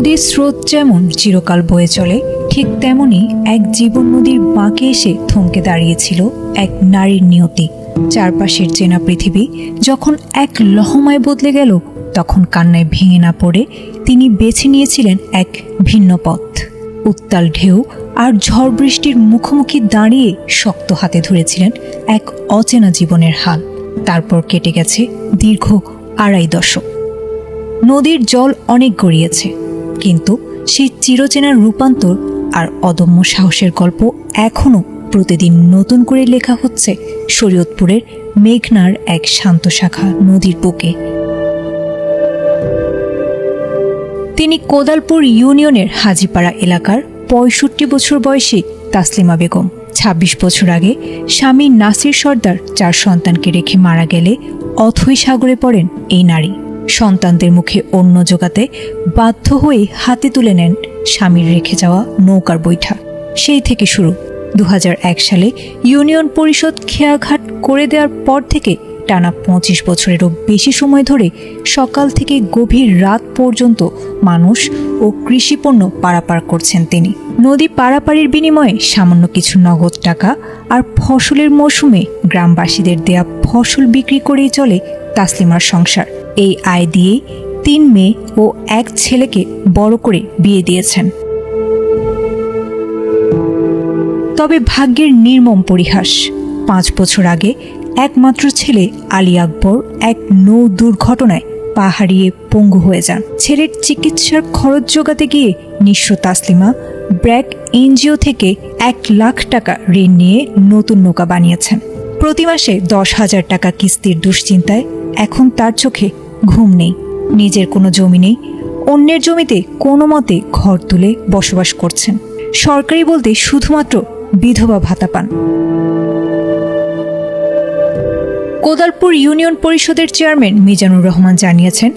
নদীর স্রোত যেমন চিরকাল বয়ে চলে, ঠিক তেমনি এক জীবন নদীর বাঁকে এসে থমকে দাঁড়িয়েছিল এক নারীর নিয়তি। চারপাশের চেনা পৃথিবী যখন এক লহমায় বদলে গেল, তখন কান্নায় ভেঙে না পড়ে তিনি বেছে নিয়েছিলেন এক ভিন্ন পথ। উত্তাল ঢেউ আর ঝড় বৃষ্টির মুখোমুখি দাঁড়িয়ে শক্ত হাতে ধরেছিলেন এক অচেনা জীবনের হাল। তারপর কেটে গেছে দীর্ঘ 2.5 দশক। নদীর জল অনেক গড়িয়েছে, কিন্তু সেই চিরচেনার রূপান্তর আর অদম্য সাহসের গল্প এখনও প্রতিদিন নতুন করে লেখা হচ্ছে শরীয়তপুরের মেঘনার এক শান্ত শাখা নদীর বুকে। তিনি কোদালপুর ইউনিয়নের হাজিপাড়া এলাকার 65 বছর বয়সী তাসলিমা বেগম। 26 বছর আগে স্বামী নাসির সর্দার 4 সন্তানকে রেখে মারা গেলে অথৈ সাগরে পড়েন এই নারী। সন্তানদের মুখে অন্ন জোগাতে বাধ্য হয়ে হাতে তুলে নেন স্বামীর রেখে যাওয়া নৌকার বৈঠা। সেই থেকে শুরু। 2001 সালে ইউনিয়ন পরিষদ খেয়াঘাট করে দেওয়ার পর থেকে টানা 25 বছরেরও বেশি সময় ধরে সকাল থেকে গভীর রাত পর্যন্ত মানুষ ও কৃষিপণ্য পারাপার করছেন তিনি। নদী পারাপারের বিনিময়ে সামান্য কিছু নগদ টাকা আর ফসলের মৌসুমে গ্রামবাসীদের দেয়া ফসল বিক্রি করেই চলে তাসলিমার সংসার। এই আয় দিয়ে 3 মেয়ে ও 1 ছেলেকে বড় করে বিয়ে দিয়েছেন। তবে ভাগ্যের নির্মম পরিহাস, 5 বছর আগে একমাত্র ছেলে আলী আকবর এক নৌ দুর্ঘটনায় পা হারিয়ে পঙ্গু হয়ে যান। ছেলের চিকিৎসার খরচ জোগাতে গিয়ে নিঃস্ব তাসলিমা ব্র্যাক এনজিও থেকে 1 লাখ টাকা ঋণ নিয়ে নতুন নৌকা বানিয়েছেন। প্রতি মাসে 10,000 টাকা কিস্তির দুশ্চিন্তায় এখন তার চোখে ঘুম নেই। নিজের কোনো জমি নেই, অন্যের জমিতে কোনো মতে ঘর তুলে বসবাস করছেন। সরকারি বলতে শুধুমাত্র বিধবা ভাতা পান। কোদালপুর ইউনিয়ন পরিষদের চেয়ারম্যান মিজানুর রহমান জানিয়েছেন,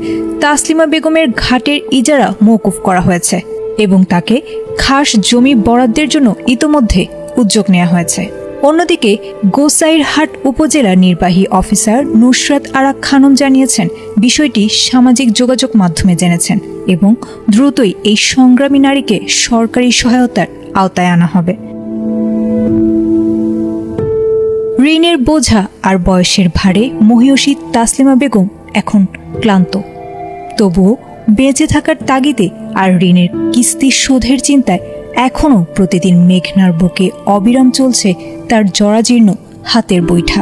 তাসলিমা বেগমের ঘাটের ইজারা মওকুফ করা হয়েছে এবং তাকে খাস জমি বরাদ্দের জন্য ইতোমধ্যে উদ্যোগ নেওয়া হয়েছে। অন্যদিকে গোসাইরহাট উপজেলা নির্বাহী অফিসার নুসরাত আরা খানম জানিয়েছেন, বিষয়টি সামাজিক যোগাযোগ মাধ্যমে জেনেছেন এবং দ্রুতই এই সংগ্রামী নারীকে সরকারি সহায়তার আওতায় আনা হবে। ঋণের বোঝা আর বয়সের ভারে মহিয়সী তাসলিমা বেগম এখন ক্লান্ত। তবুও বেঁচে থাকার তাগিদে আর ঋণের কিস্তি শোধের চিন্তায় এখনও প্রতিদিন মেঘনার বুকে অবিরাম চলছে তার জরাজীর্ণ হাতের বৈঠা।